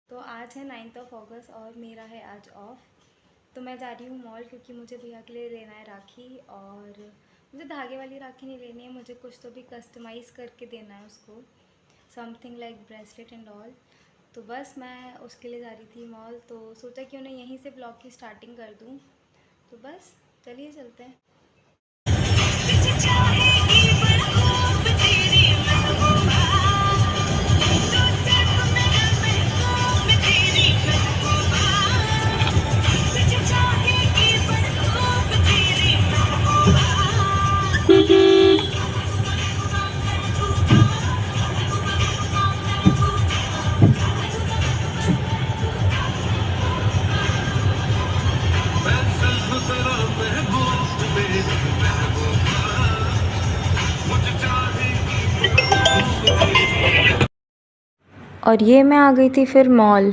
तो आज है 9th ऑफ अगस्त और मेरा है आज ऑफ। तो मैं जा रही हूँ मॉल क्योंकि मुझे भैया के लिए लेना है राखी। और मुझे धागे वाली राखी नहीं लेनी है, मुझे कुछ तो भी कस्टमाइज़ करके देना है उसको, something like bracelet and all. तो बस मैं उसके लिए जा रही थी मॉल, तो सोचा क्यों ना यहीं से ब्लॉग की स्टार्टिंग कर दूँ। तो बस चलिए चलते हैं। और ये मैं आ गई थी फिर मॉल।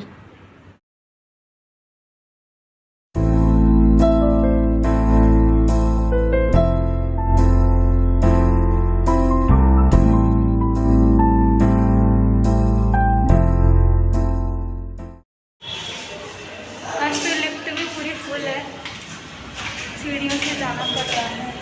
आज तो लिफ्ट भी पूरी फुल है, सीढ़ियों से जाना पड़ रहा है।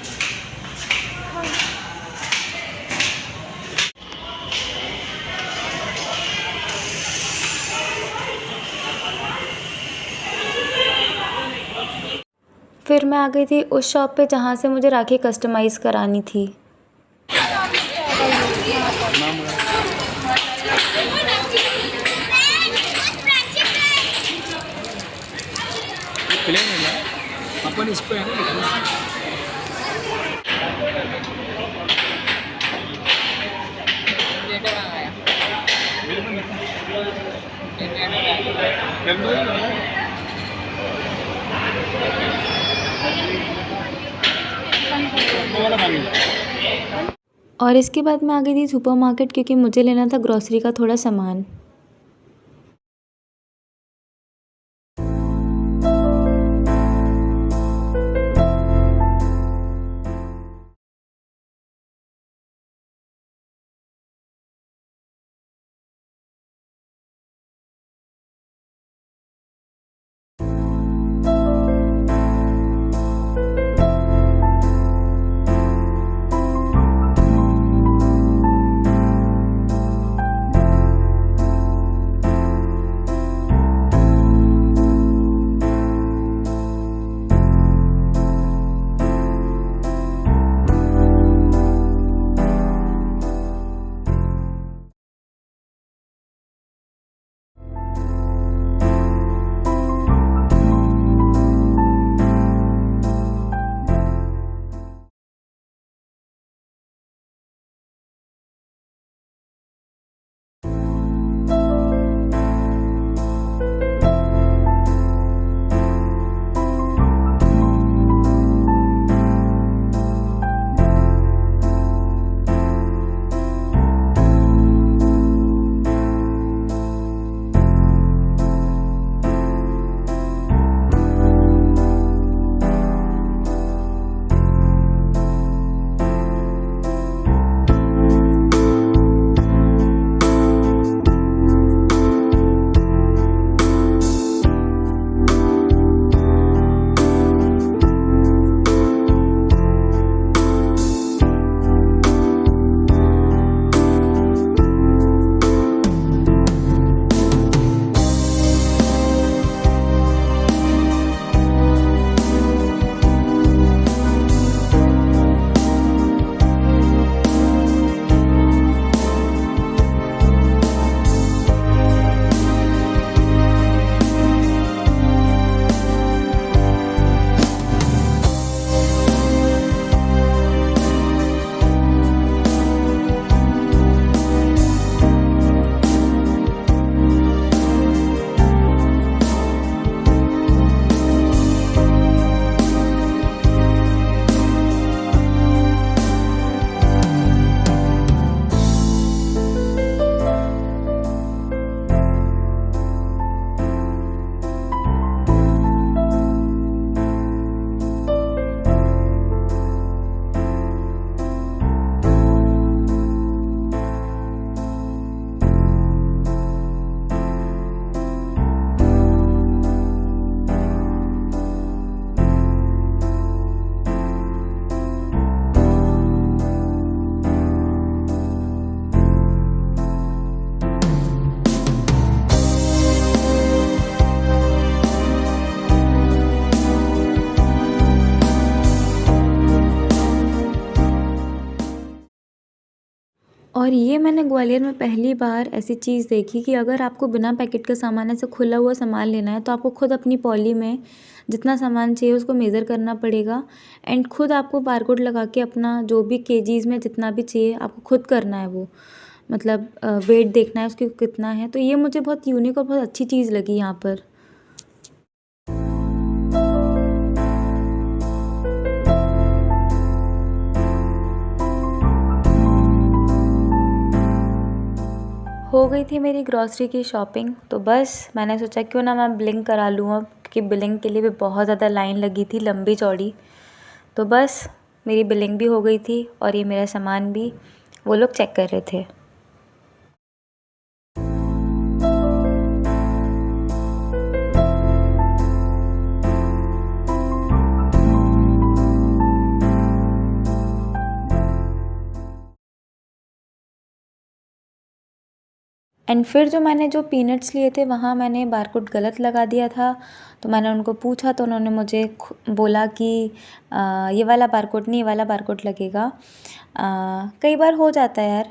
फिर मैं आ गई थी उस शॉप पे जहाँ से मुझे राखी कस्टमाइज़ करानी थी। प्लेन है ना, अपन इस पे है ना। और इसके बाद मैं आ गई थी सुपरमार्केट क्योंकि मुझे लेना था ग्रॉसरी का थोड़ा सामान। और ये मैंने ग्वालियर में पहली बार ऐसी चीज़ देखी कि अगर आपको बिना पैकेट का सामान ऐसे खुला हुआ सामान लेना है तो आपको खुद अपनी पॉली में जितना सामान चाहिए उसको मेज़र करना पड़ेगा एंड खुद आपको बारकोड लगा के अपना जो भी केजीज़ में जितना भी चाहिए आपको खुद करना है वो मतलब वेट देखना है उसकी कितना है। तो ये मुझे बहुत यूनिक और बहुत अच्छी चीज़ लगी यहाँ पर। हो गई थी मेरी ग्रॉसरी की शॉपिंग, तो बस मैंने सोचा क्यों ना मैं बिलिंग करा लूँ अब, क्योंकि बिलिंग के लिए भी बहुत ज़्यादा लाइन लगी थी लंबी चौड़ी। तो बस मेरी बिलिंग भी हो गई थी और ये मेरा सामान भी वो लोग चेक कर रहे थे। एंड फिर मैंने जो पीनट्स लिए थे वहाँ मैंने बारकोड गलत लगा दिया था। तो मैंने उनको पूछा तो उन्होंने मुझे बोला कि ये वाला बारकोड नहीं, ये वाला बारकोड लगेगा। कई बार हो जाता है यार,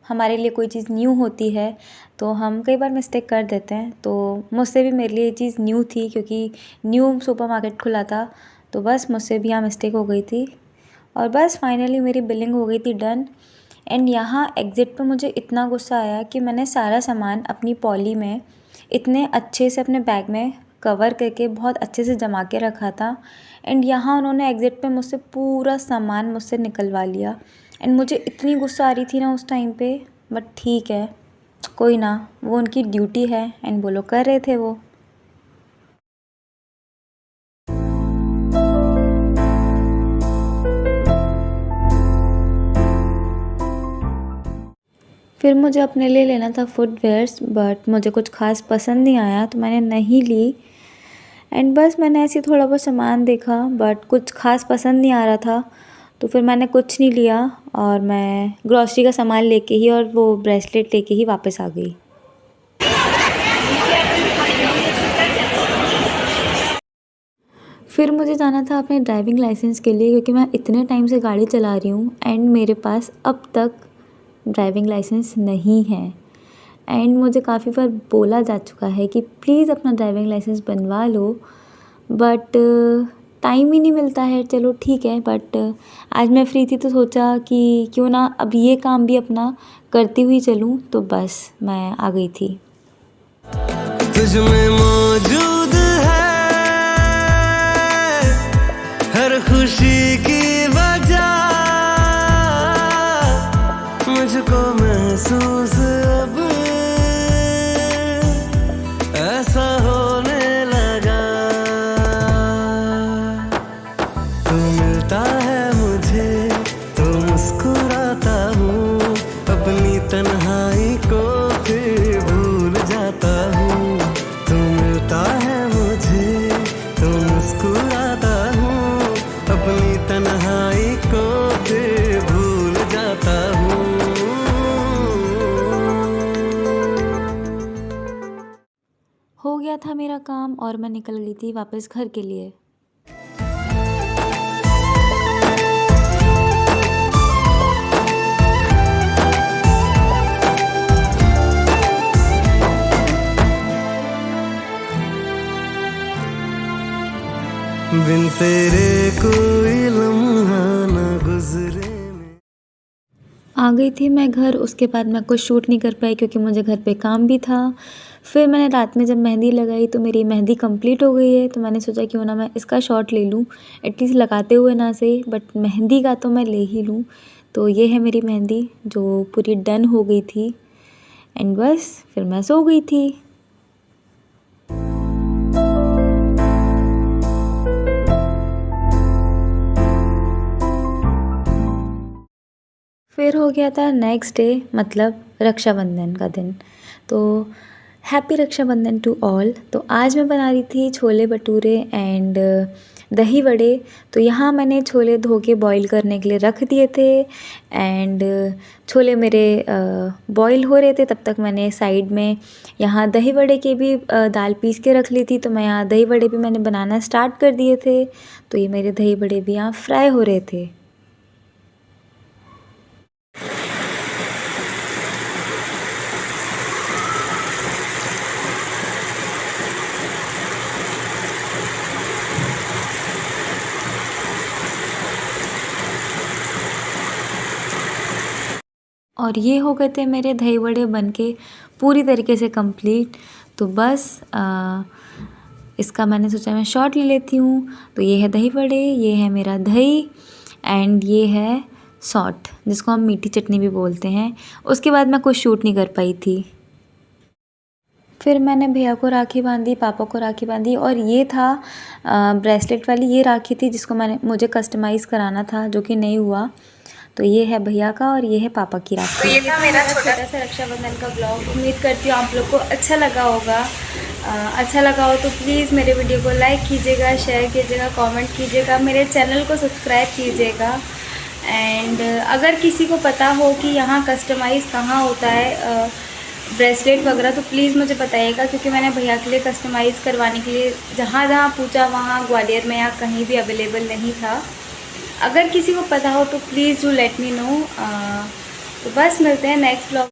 हमारे लिए कोई चीज़ न्यू होती है तो हम कई बार मिस्टेक कर देते हैं। तो मुझसे भी मेरे लिए ये चीज़ न्यू थी क्योंकि न्यू सुपरमार्केट खुला था, तो बस मुझसे भी यहाँ मिस्टेक हो गई थी। और बस फाइनली मेरी बिलिंग हो गई थी डन। एंड यहाँ एग्ज़िट पे मुझे इतना गुस्सा आया कि मैंने सारा सामान अपनी पॉली में इतने अच्छे से अपने बैग में कवर करके बहुत अच्छे से जमा के रखा था एंड यहाँ उन्होंने एग्ज़िट पे मुझसे पूरा सामान मुझसे निकलवा लिया। एंड मुझे इतनी गुस्सा आ रही थी ना उस टाइम पे, बट ठीक है, कोई ना, वो उनकी ड्यूटी है एंड वो लोग कर रहे थे वो। फिर मुझे अपने लिए लेना था फुटवेयर्स, बट मुझे कुछ ख़ास पसंद नहीं आया तो मैंने नहीं ली। एंड बस मैंने ऐसे थोड़ा बहुत सामान देखा बट कुछ ख़ास पसंद नहीं आ रहा था, तो फिर मैंने कुछ नहीं लिया और मैं ग्रॉसरी का सामान लेके ही और वो ब्रेसलेट लेके ही वापस आ गई। फिर मुझे जाना था अपने ड्राइविंग लाइसेंस के लिए क्योंकि मैं इतने टाइम से गाड़ी चला रही हूँ एंड मेरे पास अब तक ड्राइविंग लाइसेंस नहीं है। एंड मुझे काफ़ी बार बोला जा चुका है कि प्लीज़ अपना ड्राइविंग लाइसेंस बनवा लो, बट टाइम ही नहीं मिलता है। चलो ठीक है, बट आज मैं फ्री थी तो सोचा कि क्यों ना अब ये काम भी अपना करती हुई चलूँ, तो बस मैं आ गई थी। तुझ में मौजूद है हर खुशी की वजह, मुझको महसूस अब ऐसा होने लगा। तू मिलता है मुझे तो मुस्कुराता हूँ, अपनी तन्हाई को फिर भूल जाता हूँ। तू मिलता है मुझे तो मुस्कुराता हूँ, अपनी तन्हाई को फिर भूल जाता हूँ। हो गया था मेरा काम और मैं निकल गई थी वापस घर के लिए। बिन तेरे कोई लम्हा न गुजरे। आ गई थी मैं घर, उसके बाद मैं कुछ शूट नहीं कर पाई क्योंकि मुझे घर पे काम भी था। फिर मैंने रात में जब मेहंदी लगाई तो मेरी मेहंदी कंप्लीट हो गई है, तो मैंने सोचा क्यों ना मैं इसका शॉट ले लूँ, एटलीस्ट लगाते हुए ना सही बट मेहंदी का तो मैं ले ही लूँ। तो ये है मेरी मेहंदी जो पूरी डन हो गई थी एंड बस फिर मैं सो गई थी। फिर हो गया था नेक्स्ट डे, मतलब रक्षाबंधन का दिन। तो हैप्पी रक्षाबंधन टू ऑल। तो आज मैं बना रही थी छोले भटूरे एंड दही वड़े। तो यहाँ मैंने छोले धो के बॉईल करने के लिए रख दिए थे एंड छोले मेरे बॉईल हो रहे थे, तब तक मैंने साइड में यहाँ दही वड़े के भी दाल पीस के रख ली थी। तो मैं यहाँ दही वड़े भी मैंने बनाना स्टार्ट कर दिए थे। तो ये मेरे दही वड़े भी यहाँ फ्राई हो रहे थे। और ये हो गए थे मेरे दही बड़े बनके पूरी तरीके से कंप्लीट। तो बस इसका मैंने सोचा मैं शॉट ले लेती हूँ। तो ये है दही बड़े, ये है मेरा दही एंड ये है सॉट जिसको हम मीठी चटनी भी बोलते हैं। उसके बाद मैं कुछ शूट नहीं कर पाई थी। फिर मैंने भैया को राखी बांधी, पापा को राखी बांधी और ये था ब्रेसलेट वाली ये राखी थी जिसको मुझे कस्टमाइज़ कराना था जो कि नहीं हुआ। तो ये है भैया का और ये है पापा की राखी। तो ये था मेरा छोटा सा रक्षाबंधन का ब्लॉग। उम्मीद करती हूँ आप लोग को अच्छा लगा होगा। अच्छा लगा हो तो प्लीज़ मेरे वीडियो को लाइक कीजिएगा, शेयर कीजिएगा, कमेंट कीजिएगा, मेरे चैनल को सब्सक्राइब कीजिएगा। एंड अगर किसी को पता हो कि यहाँ कस्टमाइज़ कहाँ होता है ब्रेसलेट वगैरह तो प्लीज़ मुझे बताइएगा, क्योंकि मैंने भैया के लिए कस्टमाइज़ करवाने के लिए जहाँ जहाँ पूछा वहाँ ग्वालियर में या कहीं भी अवेलेबल नहीं था। अगर किसी को पता हो तो please do let me know. तो बस मिलते हैं नेक्स्ट ब्लॉग।